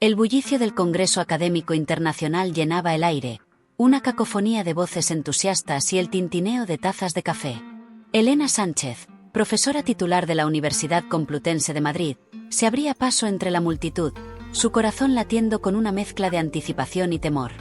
El bullicio del Congreso Académico Internacional llenaba el aire, una cacofonía de voces entusiastas y el tintineo de tazas de café. Elena Sánchez, profesora titular de la Universidad Complutense de Madrid, se abría paso entre la multitud, su corazón latiendo con una mezcla de anticipación y temor.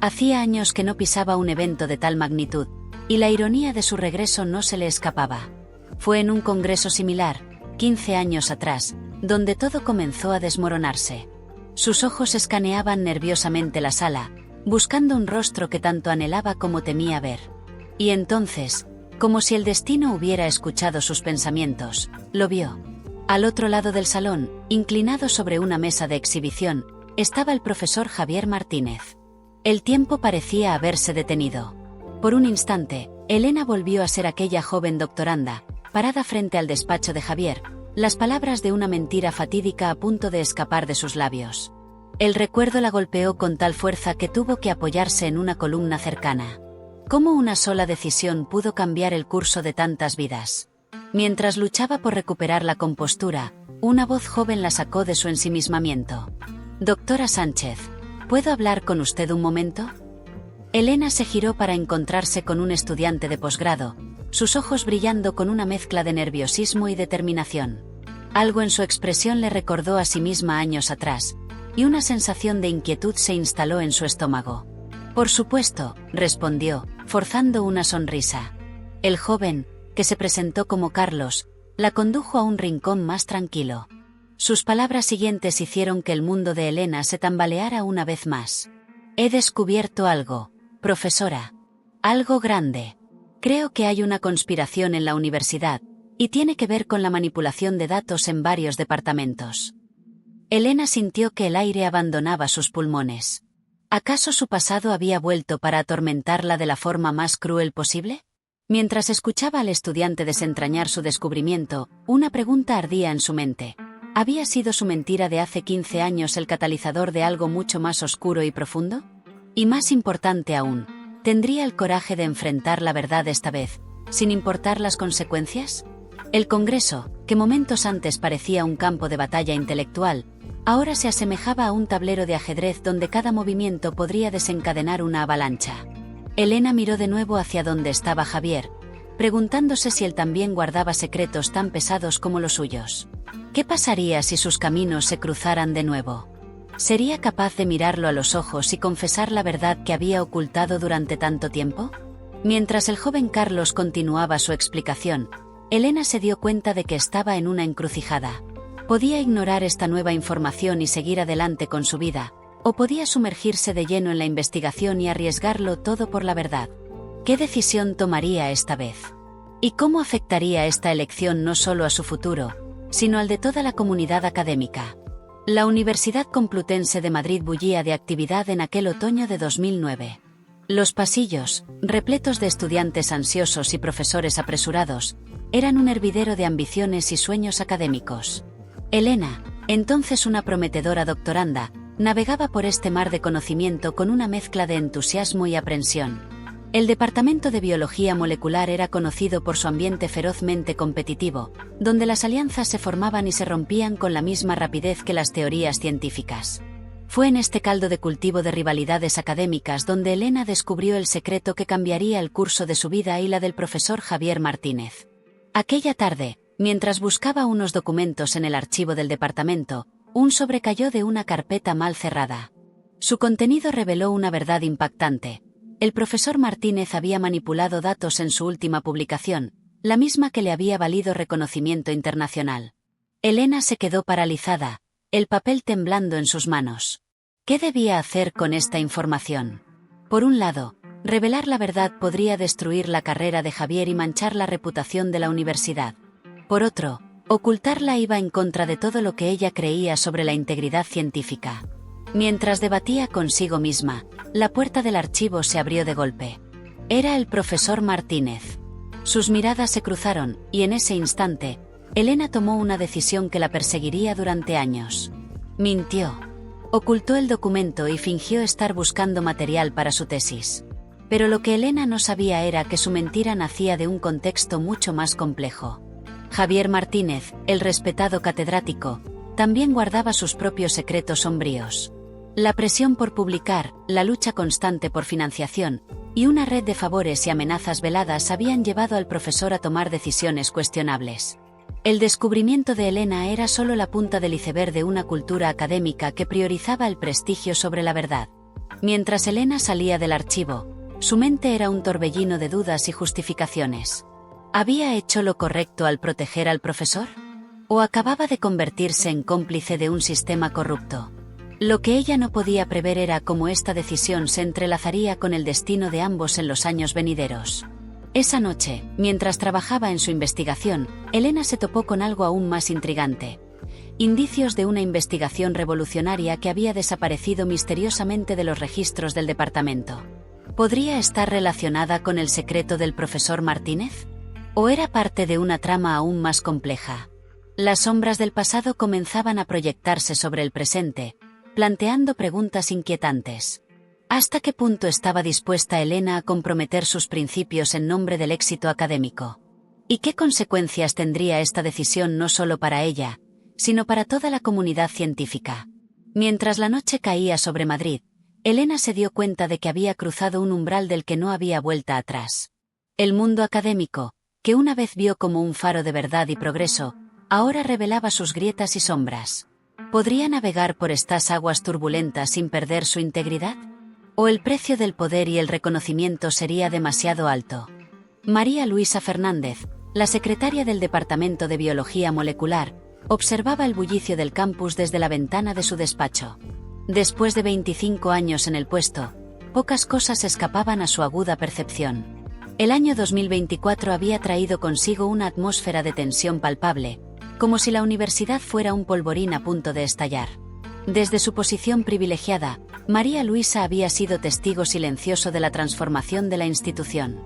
Hacía años que no pisaba un evento de tal magnitud, y la ironía de su regreso no se le escapaba. Fue en un congreso similar, 15 años atrás, donde todo comenzó a desmoronarse. Sus ojos escaneaban nerviosamente la sala, buscando un rostro que tanto anhelaba como temía ver. Y entonces, como si el destino hubiera escuchado sus pensamientos, lo vio. Al otro lado del salón, inclinado sobre una mesa de exhibición, estaba el profesor Javier Martínez. El tiempo parecía haberse detenido. Por un instante, Elena volvió a ser aquella joven doctoranda, parada frente al despacho de Javier, las palabras de una mentira fatídica a punto de escapar de sus labios. El recuerdo la golpeó con tal fuerza que tuvo que apoyarse en una columna cercana. ¿Cómo una sola decisión pudo cambiar el curso de tantas vidas? Mientras luchaba por recuperar la compostura, una voz joven la sacó de su ensimismamiento. «Doctora Sánchez, ¿puedo hablar con usted un momento?» Elena se giró para encontrarse con un estudiante de posgrado, sus ojos brillando con una mezcla de nerviosismo y determinación. Algo en su expresión le recordó a sí misma años atrás, y una sensación de inquietud se instaló en su estómago. «Por supuesto», respondió, forzando una sonrisa. El joven, que se presentó como Carlos, la condujo a un rincón más tranquilo. Sus palabras siguientes hicieron que el mundo de Elena se tambaleara una vez más. «He descubierto algo, profesora. Algo grande. Creo que hay una conspiración en la universidad, y tiene que ver con la manipulación de datos en varios departamentos». Elena sintió que el aire abandonaba sus pulmones. ¿Acaso su pasado había vuelto para atormentarla de la forma más cruel posible? Mientras escuchaba al estudiante desentrañar su descubrimiento, una pregunta ardía en su mente. ¿Había sido su mentira de hace 15 años el catalizador de algo mucho más oscuro y profundo? Y más importante aún, ¿tendría el coraje de enfrentar la verdad esta vez, sin importar las consecuencias? El Congreso, que momentos antes parecía un campo de batalla intelectual, ahora se asemejaba a un tablero de ajedrez donde cada movimiento podría desencadenar una avalancha. Elena miró de nuevo hacia donde estaba Javier, preguntándose si él también guardaba secretos tan pesados como los suyos. ¿Qué pasaría si sus caminos se cruzaran de nuevo? ¿Sería capaz de mirarlo a los ojos y confesar la verdad que había ocultado durante tanto tiempo? Mientras el joven Carlos continuaba su explicación, Elena se dio cuenta de que estaba en una encrucijada. Podía ignorar esta nueva información y seguir adelante con su vida, o podía sumergirse de lleno en la investigación y arriesgarlo todo por la verdad. ¿Qué decisión tomaría esta vez? ¿Y cómo afectaría esta elección no solo a su futuro, sino al de toda la comunidad académica? La Universidad Complutense de Madrid bullía de actividad en aquel otoño de 2009. Los pasillos, repletos de estudiantes ansiosos y profesores apresurados, eran un hervidero de ambiciones y sueños académicos. Elena, entonces una prometedora doctoranda, navegaba por este mar de conocimiento con una mezcla de entusiasmo y aprensión. El departamento de biología molecular era conocido por su ambiente ferozmente competitivo, donde las alianzas se formaban y se rompían con la misma rapidez que las teorías científicas. Fue en este caldo de cultivo de rivalidades académicas donde Elena descubrió el secreto que cambiaría el curso de su vida y la del profesor Javier Martínez. Aquella tarde, mientras buscaba unos documentos en el archivo del departamento, un sobre cayó de una carpeta mal cerrada. Su contenido reveló una verdad impactante. El profesor Martínez había manipulado datos en su última publicación, la misma que le había valido reconocimiento internacional. Elena se quedó paralizada, el papel temblando en sus manos. ¿Qué debía hacer con esta información? Por un lado, revelar la verdad podría destruir la carrera de Javier y manchar la reputación de la universidad. Por otro, ocultarla iba en contra de todo lo que ella creía sobre la integridad científica. Mientras debatía consigo misma, la puerta del archivo se abrió de golpe. Era el profesor Martínez. Sus miradas se cruzaron, y en ese instante, Elena tomó una decisión que la perseguiría durante años. Mintió. Ocultó el documento y fingió estar buscando material para su tesis. Pero lo que Elena no sabía era que su mentira nacía de un contexto mucho más complejo. Javier Martínez, el respetado catedrático, también guardaba sus propios secretos sombríos. La presión por publicar, la lucha constante por financiación, y una red de favores y amenazas veladas habían llevado al profesor a tomar decisiones cuestionables. El descubrimiento de Elena era solo la punta del iceberg de una cultura académica que priorizaba el prestigio sobre la verdad. Mientras Elena salía del archivo, su mente era un torbellino de dudas y justificaciones. ¿Había hecho lo correcto al proteger al profesor? ¿O acababa de convertirse en cómplice de un sistema corrupto? Lo que ella no podía prever era cómo esta decisión se entrelazaría con el destino de ambos en los años venideros. Esa noche, mientras trabajaba en su investigación, Elena se topó con algo aún más intrigante. Indicios de una investigación revolucionaria que había desaparecido misteriosamente de los registros del departamento. ¿Podría estar relacionada con el secreto del profesor Martínez? ¿O era parte de una trama aún más compleja? Las sombras del pasado comenzaban a proyectarse sobre el presente, planteando preguntas inquietantes. ¿Hasta qué punto estaba dispuesta Elena a comprometer sus principios en nombre del éxito académico? ¿Y qué consecuencias tendría esta decisión no solo para ella, sino para toda la comunidad científica? Mientras la noche caía sobre Madrid, Elena se dio cuenta de que había cruzado un umbral del que no había vuelta atrás. El mundo académico, que una vez vio como un faro de verdad y progreso, ahora revelaba sus grietas y sombras. ¿Podría navegar por estas aguas turbulentas sin perder su integridad? ¿O el precio del poder y el reconocimiento sería demasiado alto? María Luisa Fernández, la secretaria del Departamento de Biología Molecular, observaba el bullicio del campus desde la ventana de su despacho. Después de 25 años en el puesto, pocas cosas escapaban a su aguda percepción. El año 2024 había traído consigo una atmósfera de tensión palpable, como si la universidad fuera un polvorín a punto de estallar. Desde su posición privilegiada, María Luisa había sido testigo silencioso de la transformación de la institución.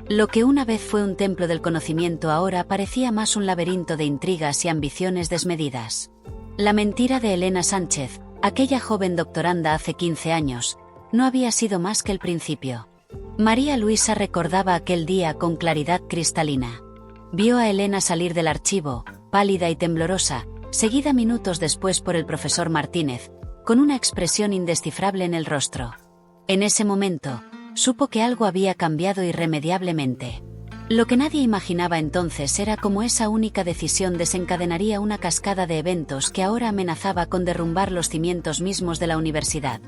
Lo que una vez fue un templo del conocimiento ahora parecía más un laberinto de intrigas y ambiciones desmedidas. La mentira de Elena Sánchez, aquella joven doctoranda hace 15 años, no había sido más que el principio. María Luisa recordaba aquel día con claridad cristalina. Vio a Elena salir del archivo, pálida y temblorosa, seguida minutos después por el profesor Martínez, con una expresión indescifrable en el rostro. En ese momento, supo que algo había cambiado irremediablemente. Lo que nadie imaginaba entonces era cómo esa única decisión desencadenaría una cascada de eventos que ahora amenazaba con derrumbar los cimientos mismos de la universidad.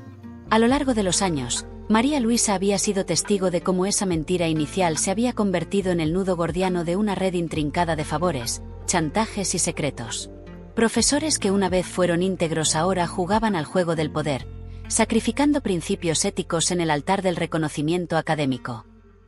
A lo largo de los años, María Luisa había sido testigo de cómo esa mentira inicial se había convertido en el nudo gordiano de una red intrincada de favores, chantajes y secretos. Profesores que una vez fueron íntegros ahora jugaban al juego del poder, sacrificando principios éticos en el altar del reconocimiento académico.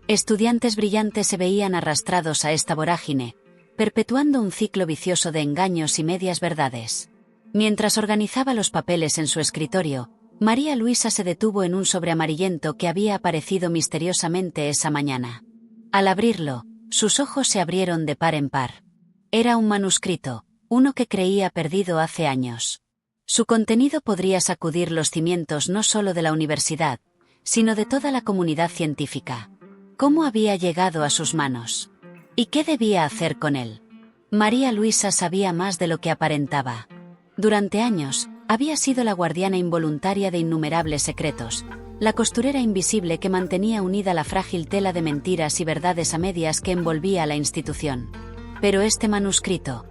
Estudiantes brillantes se veían arrastrados a esta vorágine, perpetuando un ciclo vicioso de engaños y medias verdades. Mientras organizaba los papeles en su escritorio, María Luisa se detuvo en un sobre amarillento que había aparecido misteriosamente esa mañana. Al abrirlo, sus ojos se abrieron de par en par. Era un manuscrito, uno que creía perdido hace años. Su contenido podría sacudir los cimientos no solo de la universidad, sino de toda la comunidad científica. ¿Cómo había llegado a sus manos? ¿Y qué debía hacer con él? María Luisa sabía más de lo que aparentaba. Durante años, había sido la guardiana involuntaria de innumerables secretos, la costurera invisible que mantenía unida la frágil tela de mentiras y verdades a medias que envolvía a la institución. Pero este manuscrito,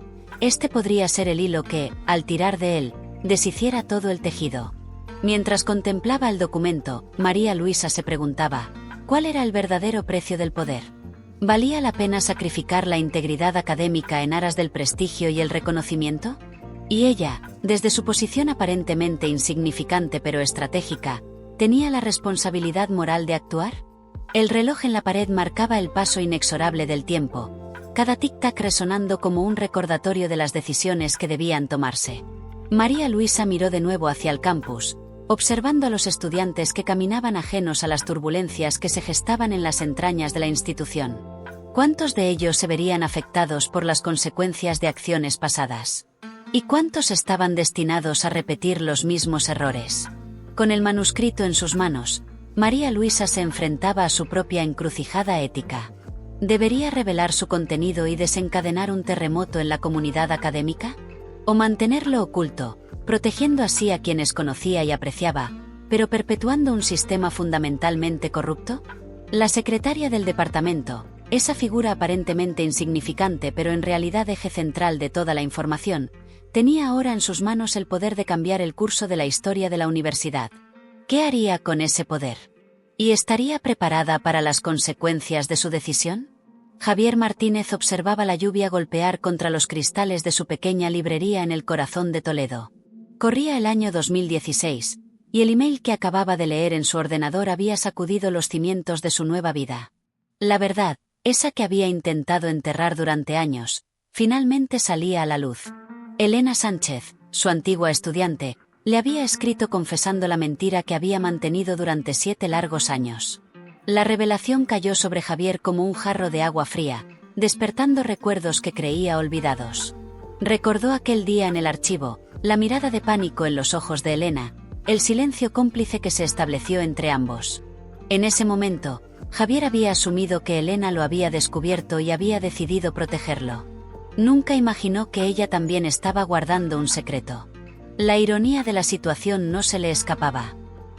podría ser el hilo que, al tirar de él, deshiciera todo el tejido. Mientras contemplaba el documento, María Luisa se preguntaba, ¿cuál era el verdadero precio del poder? ¿Valía la pena sacrificar la integridad académica en aras del prestigio y el reconocimiento? Y ella, desde su posición aparentemente insignificante pero estratégica, ¿tenía la responsabilidad moral de actuar? El reloj en la pared marcaba el paso inexorable del tiempo, cada tic-tac resonando como un recordatorio de las decisiones que debían tomarse. María Luisa miró de nuevo hacia el campus, observando a los estudiantes que caminaban ajenos a las turbulencias que se gestaban en las entrañas de la institución. ¿Cuántos de ellos se verían afectados por las consecuencias de acciones pasadas? ¿Y cuántos estaban destinados a repetir los mismos errores? Con el manuscrito en sus manos, María Luisa se enfrentaba a su propia encrucijada ética. ¿Debería revelar su contenido y desencadenar un terremoto en la comunidad académica? O mantenerlo oculto, protegiendo así a quienes conocía y apreciaba, pero perpetuando un sistema fundamentalmente corrupto? La secretaria del departamento, esa figura aparentemente insignificante pero en realidad eje central de toda la información, tenía ahora en sus manos el poder de cambiar el curso de la historia de la universidad. ¿Qué haría con ese poder? ¿Y estaría preparada para las consecuencias de su decisión? Javier Martínez observaba la lluvia golpear contra los cristales de su pequeña librería en el corazón de Toledo. Corría el año 2016, y el email que acababa de leer en su ordenador había sacudido los cimientos de su nueva vida. La verdad, esa que había intentado enterrar durante años, finalmente salía a la luz. Elena Sánchez, su antigua estudiante, le había escrito confesando la mentira que había mantenido durante 7 largos años. La revelación cayó sobre Javier como un jarro de agua fría, despertando recuerdos que creía olvidados. Recordó aquel día en el archivo, la mirada de pánico en los ojos de Elena, el silencio cómplice que se estableció entre ambos. En ese momento, Javier había asumido que Elena lo había descubierto y había decidido protegerlo. Nunca imaginó que ella también estaba guardando un secreto. La ironía de la situación no se le escapaba.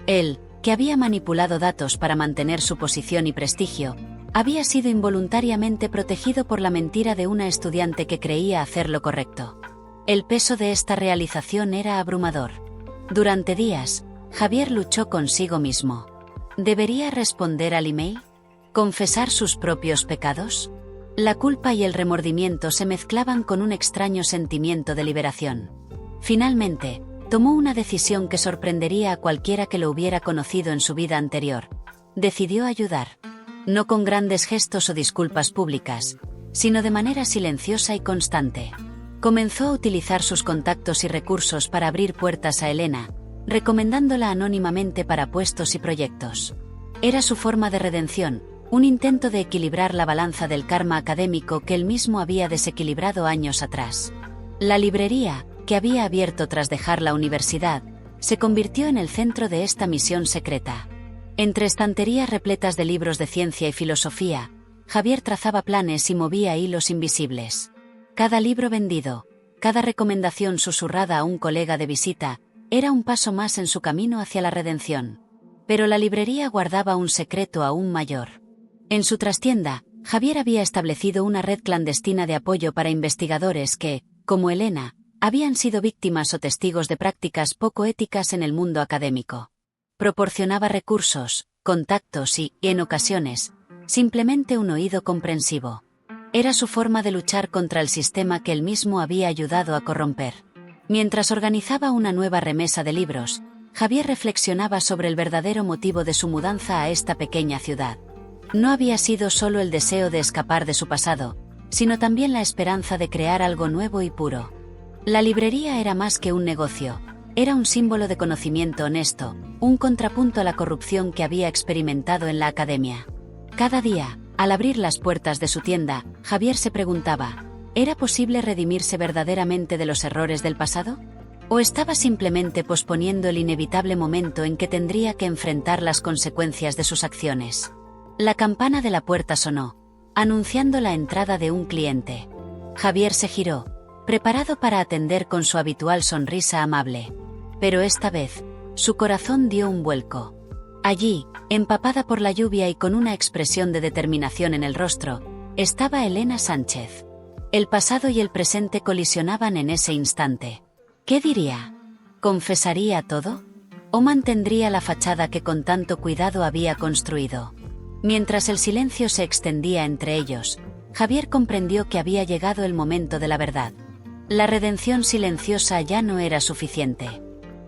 Él, que había manipulado datos para mantener su posición y prestigio, había sido involuntariamente protegido por la mentira de una estudiante que creía hacer lo correcto. El peso de esta realización era abrumador. Durante días, Javier luchó consigo mismo. ¿Debería responder al email? ¿Confesar sus propios pecados? La culpa y el remordimiento se mezclaban con un extraño sentimiento de liberación. Finalmente, tomó una decisión que sorprendería a cualquiera que lo hubiera conocido en su vida anterior. Decidió ayudar. No con grandes gestos o disculpas públicas, sino de manera silenciosa y constante. Comenzó a utilizar sus contactos y recursos para abrir puertas a Elena, recomendándola anónimamente para puestos y proyectos. Era su forma de redención, un intento de equilibrar la balanza del karma académico que él mismo había desequilibrado años atrás. La librería, que había abierto tras dejar la universidad, se convirtió en el centro de esta misión secreta. Entre estanterías repletas de libros de ciencia y filosofía, Javier trazaba planes y movía hilos invisibles. Cada libro vendido, cada recomendación susurrada a un colega de visita, era un paso más en su camino hacia la redención. Pero la librería guardaba un secreto aún mayor. En su trastienda, Javier había establecido una red clandestina de apoyo para investigadores que, como Elena, habían sido víctimas o testigos de prácticas poco éticas en el mundo académico. Proporcionaba recursos, contactos y, en ocasiones, simplemente un oído comprensivo. Era su forma de luchar contra el sistema que él mismo había ayudado a corromper. Mientras organizaba una nueva remesa de libros, Javier reflexionaba sobre el verdadero motivo de su mudanza a esta pequeña ciudad. No había sido solo el deseo de escapar de su pasado, sino también la esperanza de crear algo nuevo y puro. La librería era más que un negocio, era un símbolo de conocimiento honesto, un contrapunto a la corrupción que había experimentado en la academia. Cada día, al abrir las puertas de su tienda, Javier se preguntaba, ¿era posible redimirse verdaderamente de los errores del pasado? ¿O estaba simplemente posponiendo el inevitable momento en que tendría que enfrentar las consecuencias de sus acciones? La campana de la puerta sonó, anunciando la entrada de un cliente. Javier se giró, preparado para atender con su habitual sonrisa amable. Pero esta vez, su corazón dio un vuelco. Allí, empapada por la lluvia y con una expresión de determinación en el rostro, estaba Elena Sánchez. El pasado y el presente colisionaban en ese instante. ¿Qué diría? ¿Confesaría todo? ¿O mantendría la fachada que con tanto cuidado había construido? Mientras el silencio se extendía entre ellos, Javier comprendió que había llegado el momento de la verdad. La redención silenciosa ya no era suficiente.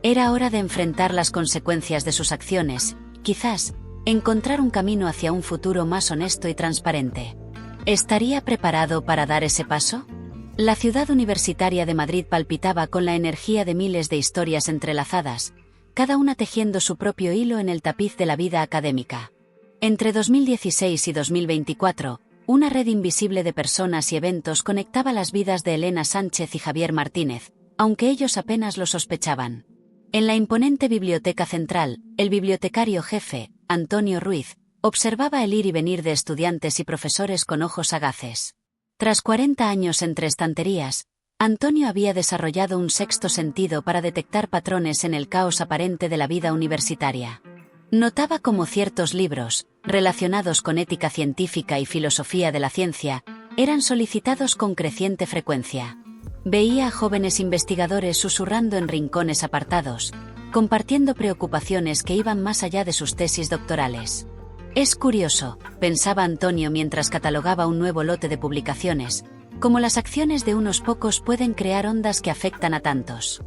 Era hora de enfrentar las consecuencias de sus acciones, quizás, encontrar un camino hacia un futuro más honesto y transparente. ¿Estaría preparado para dar ese paso? La ciudad universitaria de Madrid palpitaba con la energía de miles de historias entrelazadas, cada una tejiendo su propio hilo en el tapiz de la vida académica. Entre 2016 y 2024, una red invisible de personas y eventos conectaba las vidas de Elena Sánchez y Javier Martínez, aunque ellos apenas lo sospechaban. En la imponente biblioteca central, el bibliotecario jefe, Antonio Ruiz, observaba el ir y venir de estudiantes y profesores con ojos sagaces. Tras 40 años entre estanterías, Antonio había desarrollado un sexto sentido para detectar patrones en el caos aparente de la vida universitaria. Notaba cómo ciertos libros, relacionados con ética científica y filosofía de la ciencia, eran solicitados con creciente frecuencia. Veía a jóvenes investigadores susurrando en rincones apartados, compartiendo preocupaciones que iban más allá de sus tesis doctorales. Es curioso, pensaba Antonio mientras catalogaba un nuevo lote de publicaciones, cómo las acciones de unos pocos pueden crear ondas que afectan a tantos.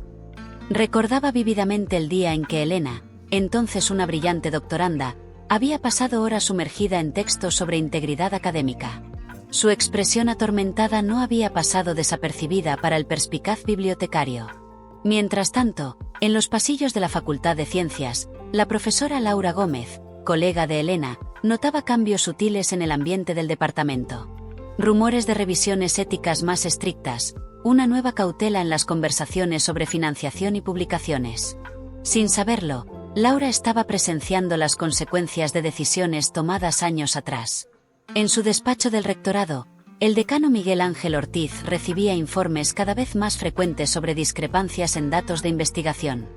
Recordaba vívidamente el día en que Elena, entonces una brillante doctoranda, había pasado horas sumergida en textos sobre integridad académica. Su expresión atormentada no había pasado desapercibida para el perspicaz bibliotecario. Mientras tanto, en los pasillos de la Facultad de Ciencias, la profesora Laura Gómez, colega de Elena, notaba cambios sutiles en el ambiente del departamento. Rumores de revisiones éticas más estrictas, una nueva cautela en las conversaciones sobre financiación y publicaciones. Sin saberlo, Laura estaba presenciando las consecuencias de decisiones tomadas años atrás. En su despacho del rectorado, el decano Miguel Ángel Ortiz recibía informes cada vez más frecuentes sobre discrepancias en datos de investigación.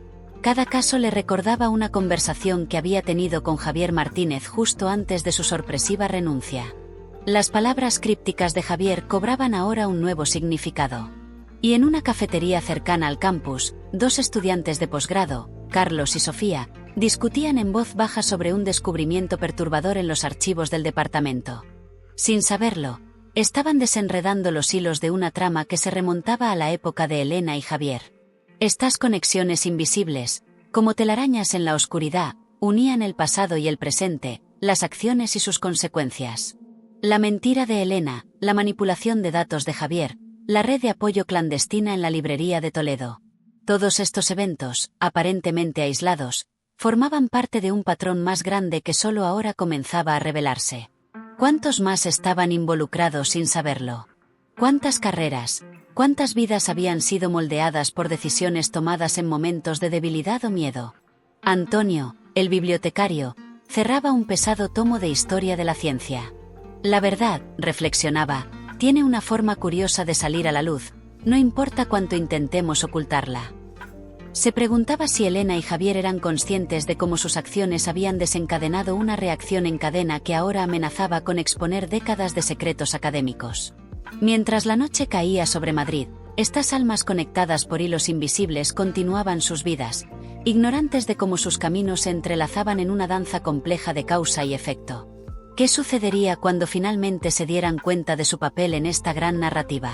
Cada caso le recordaba una conversación que había tenido con Javier Martínez justo antes de su sorpresiva renuncia. Las palabras crípticas de Javier cobraban ahora un nuevo significado. Y en una cafetería cercana al campus, dos estudiantes de posgrado, Carlos y Sofía, discutían en voz baja sobre un descubrimiento perturbador en los archivos del departamento. Sin saberlo, estaban desenredando los hilos de una trama que se remontaba a la época de Elena y Javier. Estas conexiones invisibles, como telarañas en la oscuridad, unían el pasado y el presente, las acciones y sus consecuencias. La mentira de Elena, la manipulación de datos de Javier, la red de apoyo clandestina en la librería de Toledo. Todos estos eventos, aparentemente aislados, formaban parte de un patrón más grande que solo ahora comenzaba a revelarse. ¿Cuántos más estaban involucrados sin saberlo? ¿Cuántas carreras, cuántas vidas habían sido moldeadas por decisiones tomadas en momentos de debilidad o miedo? Antonio, el bibliotecario, cerraba un pesado tomo de historia de la ciencia. La verdad, reflexionaba, tiene una forma curiosa de salir a la luz, no importa cuánto intentemos ocultarla. Se preguntaba si Elena y Javier eran conscientes de cómo sus acciones habían desencadenado una reacción en cadena que ahora amenazaba con exponer décadas de secretos académicos. Mientras la noche caía sobre Madrid, estas almas conectadas por hilos invisibles continuaban sus vidas, ignorantes de cómo sus caminos se entrelazaban en una danza compleja de causa y efecto. ¿Qué sucedería cuando finalmente se dieran cuenta de su papel en esta gran narrativa?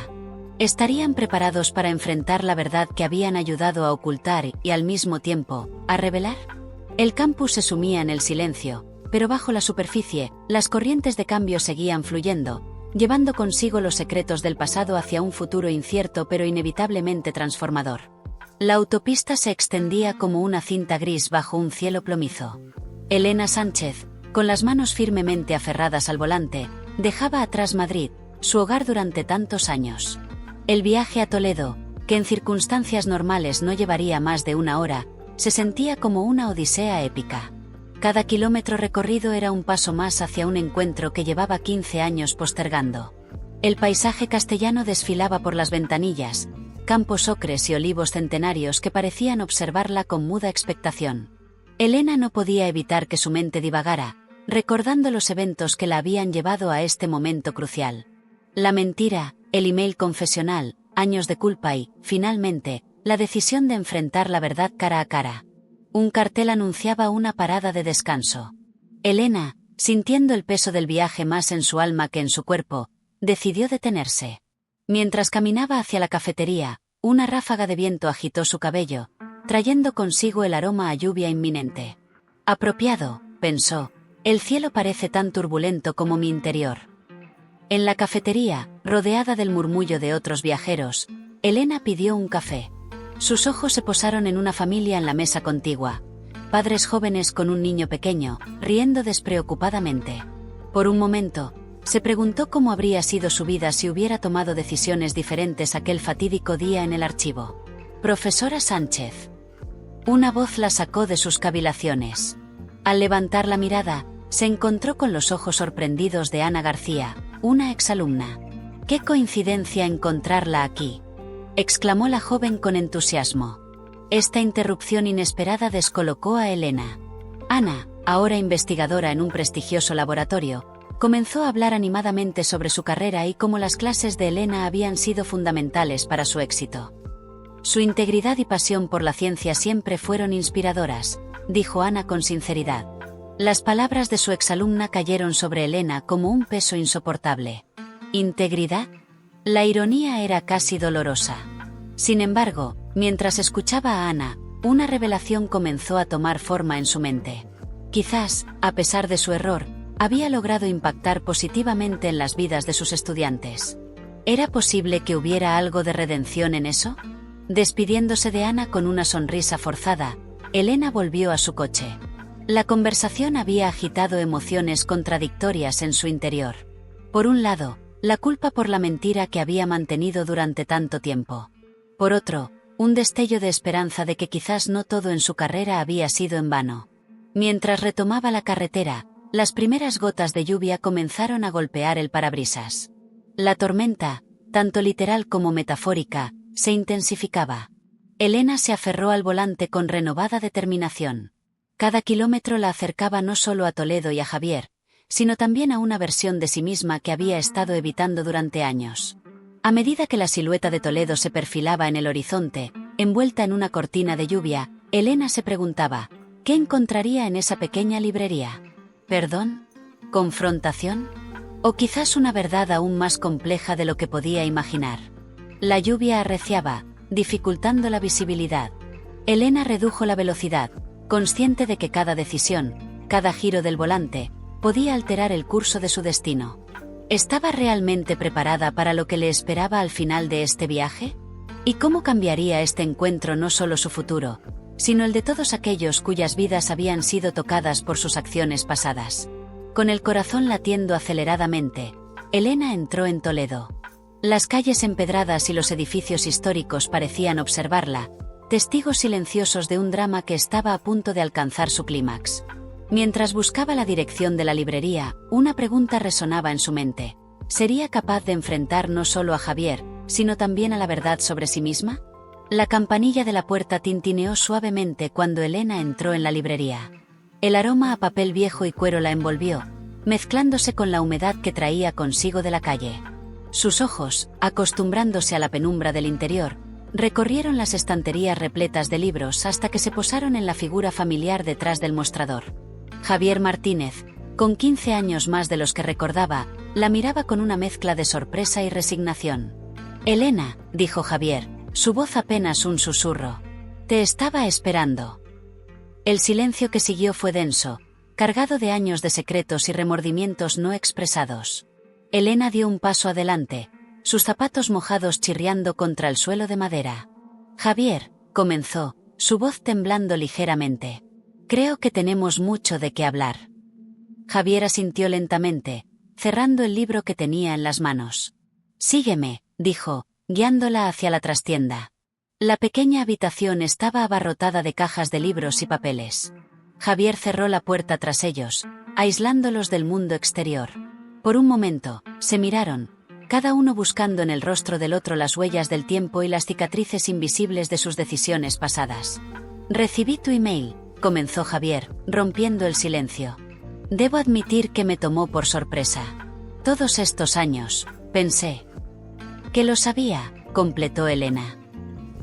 ¿Estarían preparados para enfrentar la verdad que habían ayudado a ocultar y, al mismo tiempo, a revelar? El campus se sumía en el silencio, pero bajo la superficie, las corrientes de cambio seguían fluyendo, llevando consigo los secretos del pasado hacia un futuro incierto pero inevitablemente transformador. La autopista se extendía como una cinta gris bajo un cielo plomizo. Elena Sánchez, con las manos firmemente aferradas al volante, dejaba atrás Madrid, su hogar durante tantos años. El viaje a Toledo, que en circunstancias normales no llevaría más de una hora, se sentía como una odisea épica. Cada kilómetro recorrido era un paso más hacia un encuentro que llevaba 15 años postergando. El paisaje castellano desfilaba por las ventanillas, campos ocres y olivos centenarios que parecían observarla con muda expectación. Elena no podía evitar que su mente divagara, recordando los eventos que la habían llevado a este momento crucial. La mentira, el email confesional, años de culpa y, finalmente, la decisión de enfrentar la verdad cara a cara. Un cartel anunciaba una parada de descanso. Elena, sintiendo el peso del viaje más en su alma que en su cuerpo, decidió detenerse. Mientras caminaba hacia la cafetería, una ráfaga de viento agitó su cabello, trayendo consigo el aroma a lluvia inminente. Apropiado, pensó. El cielo parece tan turbulento como mi interior. En la cafetería, rodeada del murmullo de otros viajeros, Elena pidió un café. Sus ojos se posaron en una familia en la mesa contigua, padres jóvenes con un niño pequeño, riendo despreocupadamente. Por un momento, se preguntó cómo habría sido su vida si hubiera tomado decisiones diferentes aquel fatídico día en el archivo. Profesora Sánchez. Una voz la sacó de sus cavilaciones. Al levantar la mirada, se encontró con los ojos sorprendidos de Ana García, una exalumna. ¡Qué coincidencia encontrarla aquí! exclamó la joven con entusiasmo. Esta interrupción inesperada descolocó a Elena. Ana, ahora investigadora en un prestigioso laboratorio, comenzó a hablar animadamente sobre su carrera y cómo las clases de Elena habían sido fundamentales para su éxito. Su integridad y pasión por la ciencia siempre fueron inspiradoras, dijo Ana con sinceridad. Las palabras de su exalumna cayeron sobre Elena como un peso insoportable. ¿Integridad? La ironía era casi dolorosa. Sin embargo, mientras escuchaba a Ana, una revelación comenzó a tomar forma en su mente. Quizás, a pesar de su error, había logrado impactar positivamente en las vidas de sus estudiantes. ¿Era posible que hubiera algo de redención en eso? Despidiéndose de Ana con una sonrisa forzada, Elena volvió a su coche. La conversación había agitado emociones contradictorias en su interior. Por un lado, la culpa por la mentira que había mantenido durante tanto tiempo. Por otro, un destello de esperanza de que quizás no todo en su carrera había sido en vano. Mientras retomaba la carretera, las primeras gotas de lluvia comenzaron a golpear el parabrisas. La tormenta, tanto literal como metafórica, se intensificaba. Elena se aferró al volante con renovada determinación. Cada kilómetro la acercaba no solo a Toledo y a Javier, sino también a una versión de sí misma que había estado evitando durante años. A medida que la silueta de Toledo se perfilaba en el horizonte, envuelta en una cortina de lluvia, Elena se preguntaba, ¿qué encontraría en esa pequeña librería? ¿Perdón? ¿Confrontación? ¿O quizás una verdad aún más compleja de lo que podía imaginar? La lluvia arreciaba, dificultando la visibilidad. Elena redujo la velocidad, consciente de que cada decisión, cada giro del volante, podía alterar el curso de su destino. ¿Estaba realmente preparada para lo que le esperaba al final de este viaje? ¿Y cómo cambiaría este encuentro no solo su futuro, sino el de todos aquellos cuyas vidas habían sido tocadas por sus acciones pasadas? Con el corazón latiendo aceleradamente, Elena entró en Toledo. Las calles empedradas y los edificios históricos parecían observarla, testigos silenciosos de un drama que estaba a punto de alcanzar su clímax. Mientras buscaba la dirección de la librería, una pregunta resonaba en su mente. ¿Sería capaz de enfrentar no solo a Javier, sino también a la verdad sobre sí misma? La campanilla de la puerta tintineó suavemente cuando Elena entró en la librería. El aroma a papel viejo y cuero la envolvió, mezclándose con la humedad que traía consigo de la calle. Sus ojos, acostumbrándose a la penumbra del interior, recorrieron las estanterías repletas de libros hasta que se posaron en la figura familiar detrás del mostrador. Javier Martínez, con 15 años más de los que recordaba, la miraba con una mezcla de sorpresa y resignación. «Elena», dijo Javier, su voz apenas un susurro. «Te estaba esperando». El silencio que siguió fue denso, cargado de años de secretos y remordimientos no expresados. Elena dio un paso adelante, sus zapatos mojados chirriando contra el suelo de madera. «Javier», comenzó, su voz temblando ligeramente. «Creo que tenemos mucho de qué hablar». Javier asintió lentamente, cerrando el libro que tenía en las manos. «Sígueme», dijo, guiándola hacia la trastienda. La pequeña habitación estaba abarrotada de cajas de libros y papeles. Javier cerró la puerta tras ellos, aislándolos del mundo exterior. Por un momento, se miraron, cada uno buscando en el rostro del otro las huellas del tiempo y las cicatrices invisibles de sus decisiones pasadas. «Recibí tu email», comenzó Javier, rompiendo el silencio. «Debo admitir que me tomó por sorpresa. Todos estos años, pensé». «Que lo sabía», completó Elena.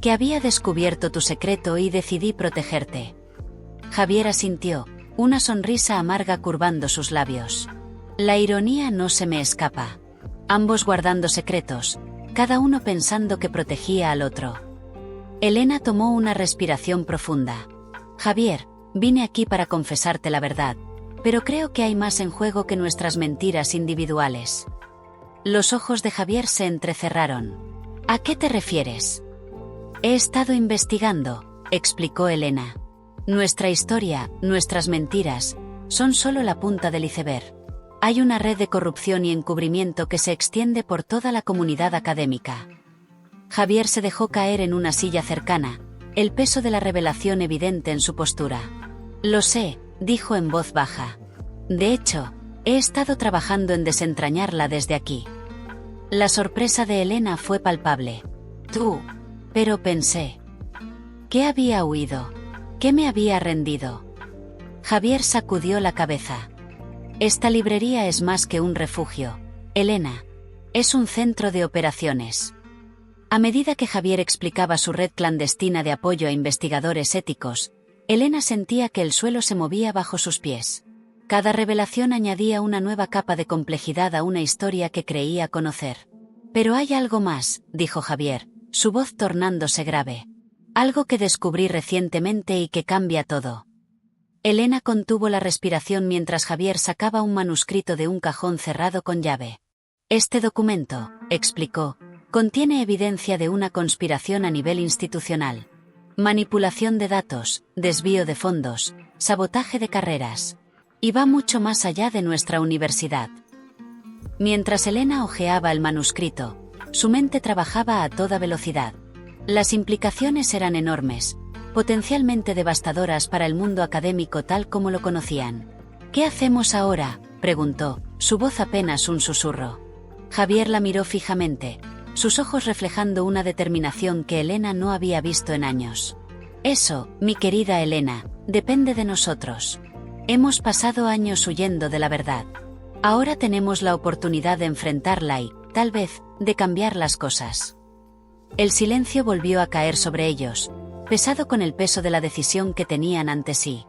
«Que había descubierto tu secreto y decidí protegerte». Javier asintió, una sonrisa amarga curvando sus labios. «La ironía no se me escapa. Ambos guardando secretos, cada uno pensando que protegía al otro». Elena tomó una respiración profunda. «Javier, vine aquí para confesarte la verdad, pero creo que hay más en juego que nuestras mentiras individuales». Los ojos de Javier se entrecerraron. «¿A qué te refieres?» «He estado investigando», explicó Elena. «Nuestra historia, nuestras mentiras, son solo la punta del iceberg. Hay una red de corrupción y encubrimiento que se extiende por toda la comunidad académica». Javier se dejó caer en una silla cercana, el peso de la revelación evidente en su postura. «Lo sé», dijo en voz baja. «De hecho, he estado trabajando en desentrañarla desde aquí». La sorpresa de Elena fue palpable. «¿Tú? Pero pensé. ¿Qué había huido? ¿Qué me había rendido? Javier sacudió la cabeza. Esta librería es más que un refugio, Elena. Es un centro de operaciones. A medida que Javier explicaba su red clandestina de apoyo a investigadores éticos, Elena sentía que el suelo se movía bajo sus pies. Cada revelación añadía una nueva capa de complejidad a una historia que creía conocer. Pero hay algo más, dijo Javier, su voz tornándose grave. Algo que descubrí recientemente y que cambia todo. Elena contuvo la respiración mientras Javier sacaba un manuscrito de un cajón cerrado con llave. Este documento, explicó, contiene evidencia de una conspiración a nivel institucional. Manipulación de datos, desvío de fondos, sabotaje de carreras. Y va mucho más allá de nuestra universidad. Mientras Elena hojeaba el manuscrito, su mente trabajaba a toda velocidad. Las implicaciones eran enormes, potencialmente devastadoras para el mundo académico tal como lo conocían. ¿Qué hacemos ahora?, preguntó, su voz apenas un susurro. Javier la miró fijamente, sus ojos reflejando una determinación que Elena no había visto en años. Eso, mi querida Elena, depende de nosotros. Hemos pasado años huyendo de la verdad. Ahora tenemos la oportunidad de enfrentarla y, tal vez, de cambiar las cosas. El silencio volvió a caer sobre ellos, pesado con el peso de la decisión que tenían ante sí.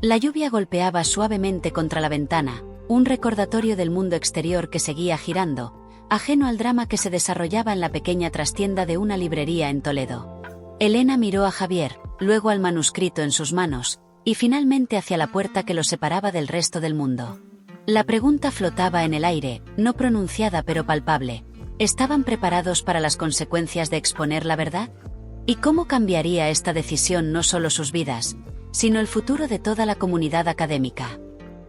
La lluvia golpeaba suavemente contra la ventana, un recordatorio del mundo exterior que seguía girando, ajeno al drama que se desarrollaba en la pequeña trastienda de una librería en Toledo. Elena miró a Javier, luego al manuscrito en sus manos, y finalmente hacia la puerta que los separaba del resto del mundo. La pregunta flotaba en el aire, no pronunciada pero palpable. ¿Estaban preparados para las consecuencias de exponer la verdad? ¿Y cómo cambiaría esta decisión no solo sus vidas, sino el futuro de toda la comunidad académica?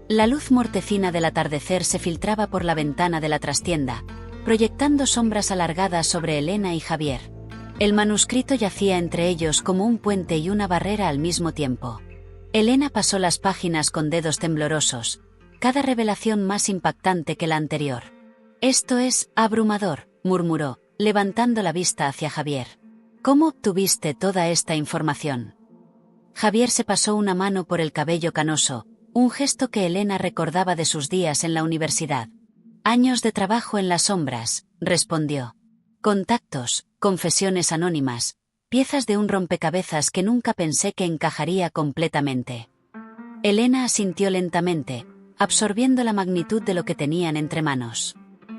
La luz mortecina del atardecer se filtraba por la ventana de la trastienda, proyectando sombras alargadas sobre Elena y Javier. El manuscrito yacía entre ellos como un puente y una barrera al mismo tiempo. Elena pasó las páginas con dedos temblorosos, cada revelación más impactante que la anterior. Esto es abrumador, murmuró, levantando la vista hacia Javier. ¿Cómo obtuviste toda esta información? Javier se pasó una mano por el cabello canoso, un gesto que Elena recordaba de sus días en la universidad. Años de trabajo en las sombras, respondió. Contactos, confesiones anónimas, piezas de un rompecabezas que nunca pensé que encajaría completamente. Elena asintió lentamente, absorbiendo la magnitud de lo que tenían entre manos.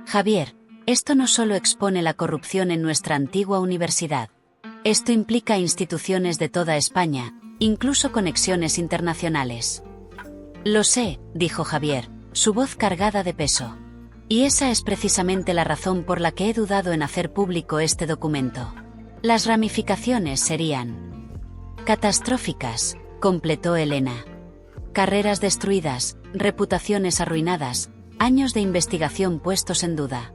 Javier, esto no solo expone la corrupción en nuestra antigua universidad. Esto implica instituciones de toda España, incluso conexiones internacionales. Lo sé, dijo Javier, su voz cargada de peso. Y esa es precisamente la razón por la que he dudado en hacer público este documento. Las ramificaciones serían catastróficas, completó Elena. Carreras destruidas, reputaciones arruinadas, años de investigación puestos en duda.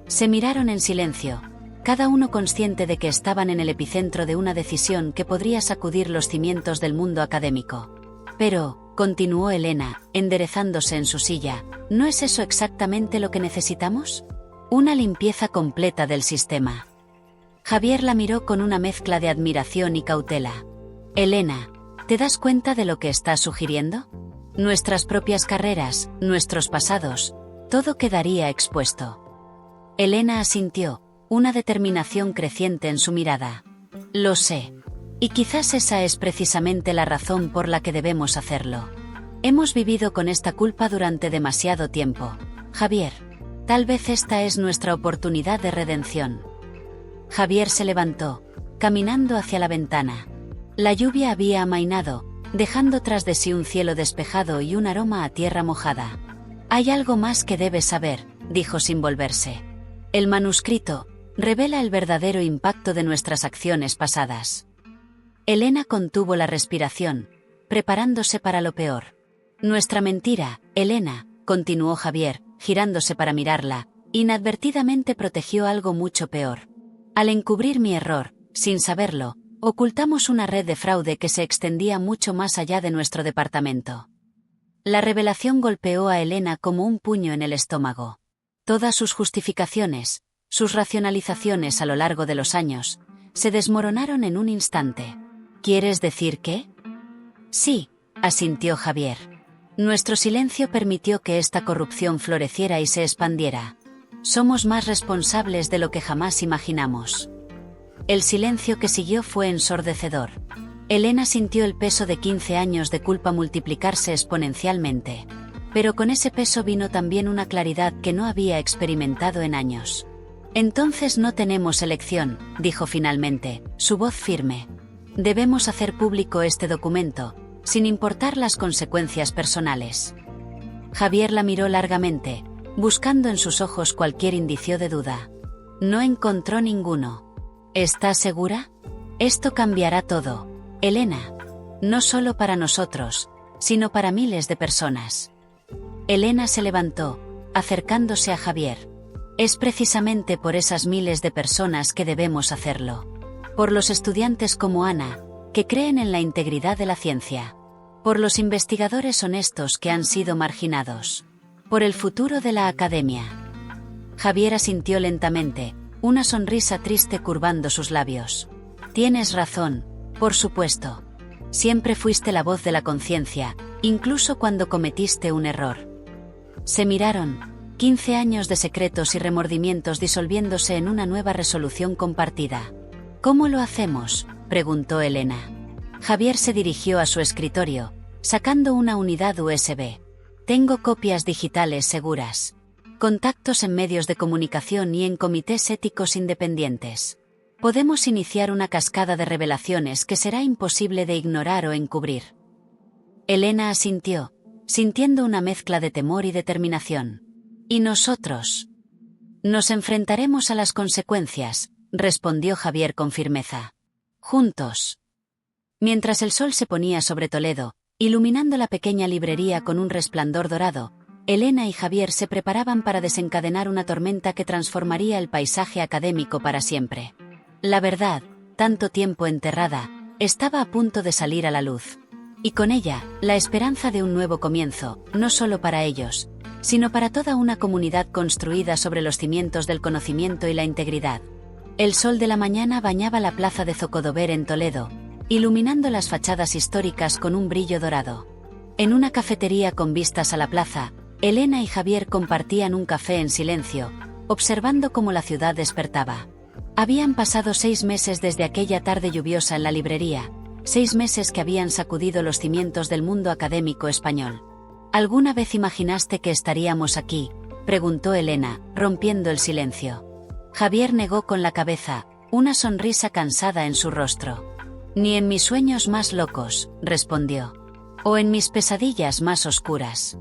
Se miraron en silencio, cada uno consciente de que estaban en el epicentro de una decisión que podría sacudir los cimientos del mundo académico. Pero, continuó Elena, enderezándose en su silla, ¿no es eso exactamente lo que necesitamos? Una limpieza completa del sistema. Javier la miró con una mezcla de admiración y cautela. Elena, ¿te das cuenta de lo que estás sugiriendo? Nuestras propias carreras, nuestros pasados, todo quedaría expuesto. Elena asintió, una determinación creciente en su mirada. Lo sé. Y quizás esa es precisamente la razón por la que debemos hacerlo. Hemos vivido con esta culpa durante demasiado tiempo. Javier, tal vez esta es nuestra oportunidad de redención. Javier se levantó, caminando hacia la ventana. La lluvia había amainado, dejando tras de sí un cielo despejado y un aroma a tierra mojada. Hay algo más que debes saber, dijo sin volverse. El manuscrito revela el verdadero impacto de nuestras acciones pasadas. Elena contuvo la respiración, preparándose para lo peor. Nuestra mentira, Elena, continuó Javier, girándose para mirarla, inadvertidamente protegió algo mucho peor. Al encubrir mi error, sin saberlo, ocultamos una red de fraude que se extendía mucho más allá de nuestro departamento. La revelación golpeó a Elena como un puño en el estómago. Todas sus justificaciones, sus racionalizaciones a lo largo de los años, se desmoronaron en un instante. ¿Quieres decir qué? Sí, asintió Javier. Nuestro silencio permitió que esta corrupción floreciera y se expandiera. Somos más responsables de lo que jamás imaginamos. El silencio que siguió fue ensordecedor. Elena sintió el peso de 15 años de culpa multiplicarse exponencialmente. Pero con ese peso vino también una claridad que no había experimentado en años. Entonces no tenemos elección, dijo finalmente, su voz firme. Debemos hacer público este documento, sin importar las consecuencias personales. Javier la miró largamente, buscando en sus ojos cualquier indicio de duda. No encontró ninguno. ¿Estás segura? Esto cambiará todo, Elena. No solo para nosotros, sino para miles de personas. Elena se levantó, acercándose a Javier. Es precisamente por esas miles de personas que debemos hacerlo. Por los estudiantes como Ana, que creen en la integridad de la ciencia. Por los investigadores honestos que han sido marginados. Por el futuro de la academia. Javier asintió lentamente, una sonrisa triste curvando sus labios. Tienes razón, por supuesto. Siempre fuiste la voz de la conciencia, incluso cuando cometiste un error. Se miraron, 15 años de secretos y remordimientos disolviéndose en una nueva resolución compartida. ¿Cómo lo hacemos?, preguntó Elena. Javier se dirigió a su escritorio, sacando una unidad USB. Tengo copias digitales seguras. Contactos en medios de comunicación y en comités éticos independientes. Podemos iniciar una cascada de revelaciones que será imposible de ignorar o encubrir. Elena asintió, sintiendo una mezcla de temor y determinación. ¿Y nosotros? Nos enfrentaremos a las consecuencias, respondió Javier con firmeza. Juntos. Mientras el sol se ponía sobre Toledo, iluminando la pequeña librería con un resplandor dorado, Elena y Javier se preparaban para desencadenar una tormenta que transformaría el paisaje académico para siempre. La verdad, tanto tiempo enterrada, estaba a punto de salir a la luz. Y con ella, la esperanza de un nuevo comienzo, no solo para ellos, sino para toda una comunidad construida sobre los cimientos del conocimiento y la integridad. El sol de la mañana bañaba la plaza de Zocodover en Toledo, iluminando las fachadas históricas con un brillo dorado. En una cafetería con vistas a la plaza, Elena y Javier compartían un café en silencio, observando cómo la ciudad despertaba. Habían pasado 6 meses desde aquella tarde lluviosa en la librería, 6 meses que habían sacudido los cimientos del mundo académico español. ¿Alguna vez imaginaste que estaríamos aquí?, preguntó Elena, rompiendo el silencio. Javier negó con la cabeza, una sonrisa cansada en su rostro. Ni en mis sueños más locos, respondió. O en mis pesadillas más oscuras.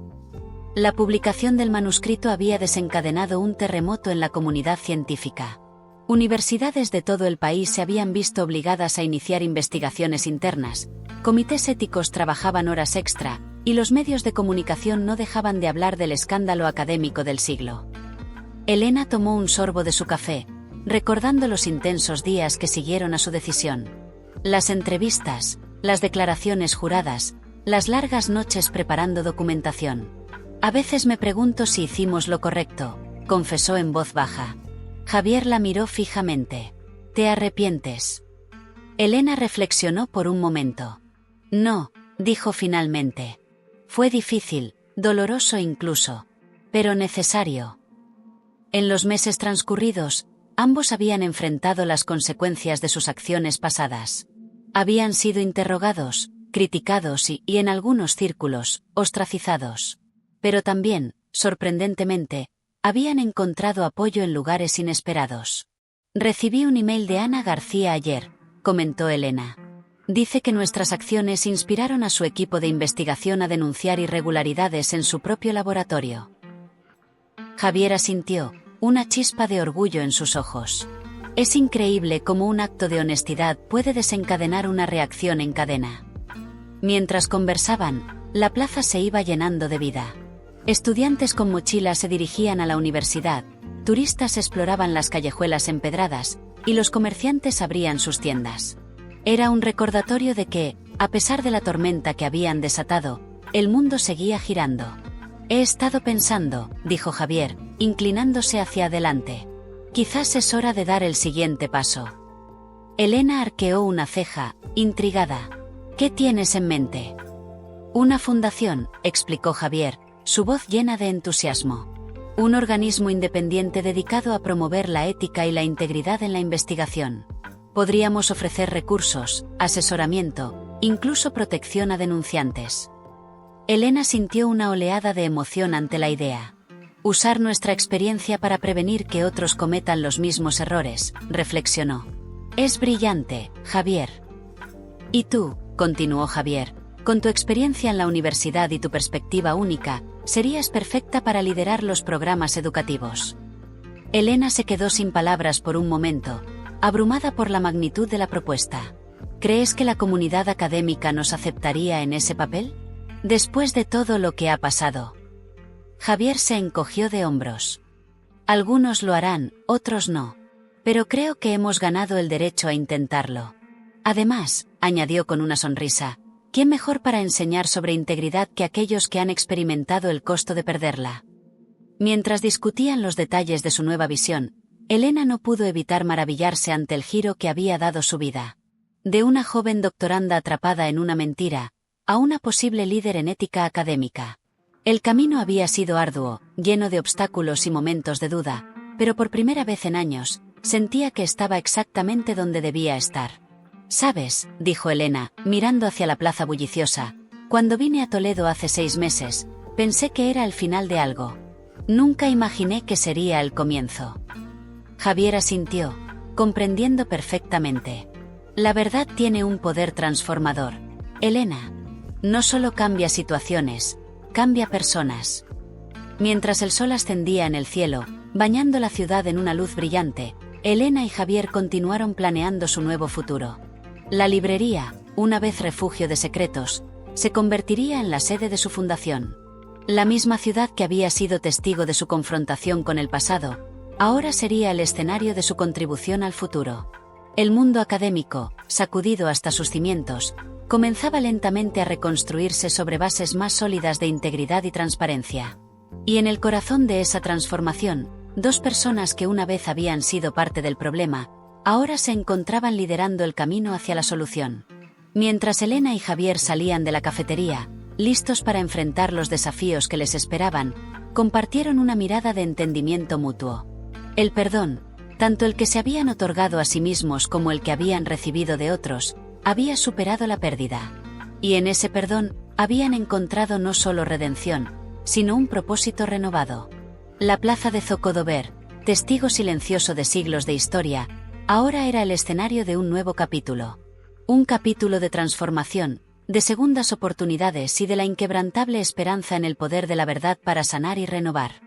La publicación del manuscrito había desencadenado un terremoto en la comunidad científica. Universidades de todo el país se habían visto obligadas a iniciar investigaciones internas, comités éticos trabajaban horas extra, y los medios de comunicación no dejaban de hablar del escándalo académico del siglo. Elena tomó un sorbo de su café, recordando los intensos días que siguieron a su decisión. Las entrevistas, las declaraciones juradas, las largas noches preparando documentación. A veces me pregunto si hicimos lo correcto, confesó en voz baja. Javier la miró fijamente. ¿Te arrepientes? Elena reflexionó por un momento. No, dijo finalmente. Fue difícil, doloroso incluso, pero necesario. En los meses transcurridos, ambos habían enfrentado las consecuencias de sus acciones pasadas. Habían sido interrogados, criticados y, en algunos círculos, ostracizados. Pero también, sorprendentemente, habían encontrado apoyo en lugares inesperados. Recibí un email de Ana García ayer, comentó Elena. Dice que nuestras acciones inspiraron a su equipo de investigación a denunciar irregularidades en su propio laboratorio. Javier asintió, una chispa de orgullo en sus ojos. Es increíble cómo un acto de honestidad puede desencadenar una reacción en cadena. Mientras conversaban, la plaza se iba llenando de vida. Estudiantes con mochilas se dirigían a la universidad, turistas exploraban las callejuelas empedradas, y los comerciantes abrían sus tiendas. Era un recordatorio de que, a pesar de la tormenta que habían desatado, el mundo seguía girando. He estado pensando, dijo Javier, inclinándose hacia adelante. Quizás es hora de dar el siguiente paso. Elena arqueó una ceja, intrigada. ¿Qué tienes en mente? Una fundación, explicó Javier, su voz llena de entusiasmo. Un organismo independiente dedicado a promover la ética y la integridad en la investigación. Podríamos ofrecer recursos, asesoramiento, incluso protección a denunciantes. Elena sintió una oleada de emoción ante la idea. Usar nuestra experiencia para prevenir que otros cometan los mismos errores, reflexionó. Es brillante, Javier. ¿Y tú? Continuó Javier. Con tu experiencia en la universidad y tu perspectiva única, serías perfecta para liderar los programas educativos. Elena se quedó sin palabras por un momento, abrumada por la magnitud de la propuesta. ¿Crees que la comunidad académica nos aceptaría en ese papel? Después de todo lo que ha pasado. Javier se encogió de hombros. Algunos lo harán, otros no. Pero creo que hemos ganado el derecho a intentarlo. Además, añadió con una sonrisa, ¿quién mejor para enseñar sobre integridad que aquellos que han experimentado el costo de perderla? Mientras discutían los detalles de su nueva visión, Elena no pudo evitar maravillarse ante el giro que había dado su vida. De una joven doctoranda atrapada en una mentira, a una posible líder en ética académica. El camino había sido arduo, lleno de obstáculos y momentos de duda, pero por primera vez en años, sentía que estaba exactamente donde debía estar. «¿Sabes?», dijo Elena, mirando hacia la plaza bulliciosa, «cuando vine a Toledo hace 6 meses, pensé que era el final de algo. Nunca imaginé que sería el comienzo». Javier asintió, comprendiendo perfectamente. La verdad tiene un poder transformador. Elena. No solo cambia situaciones, cambia personas. Mientras el sol ascendía en el cielo, bañando la ciudad en una luz brillante, Elena y Javier continuaron planeando su nuevo futuro. La librería, una vez refugio de secretos, se convertiría en la sede de su fundación. La misma ciudad que había sido testigo de su confrontación con el pasado, ahora sería el escenario de su contribución al futuro. El mundo académico, sacudido hasta sus cimientos, comenzaba lentamente a reconstruirse sobre bases más sólidas de integridad y transparencia. Y en el corazón de esa transformación, 2 personas que una vez habían sido parte del problema, ahora se encontraban liderando el camino hacia la solución. Mientras Elena y Javier salían de la cafetería, listos para enfrentar los desafíos que les esperaban, compartieron una mirada de entendimiento mutuo. El perdón, tanto el que se habían otorgado a sí mismos como el que habían recibido de otros, había superado la pérdida. Y en ese perdón, habían encontrado no solo redención, sino un propósito renovado. La plaza de Zocodover, testigo silencioso de siglos de historia, ahora era el escenario de un nuevo capítulo. Un capítulo de transformación, de segundas oportunidades y de la inquebrantable esperanza en el poder de la verdad para sanar y renovar.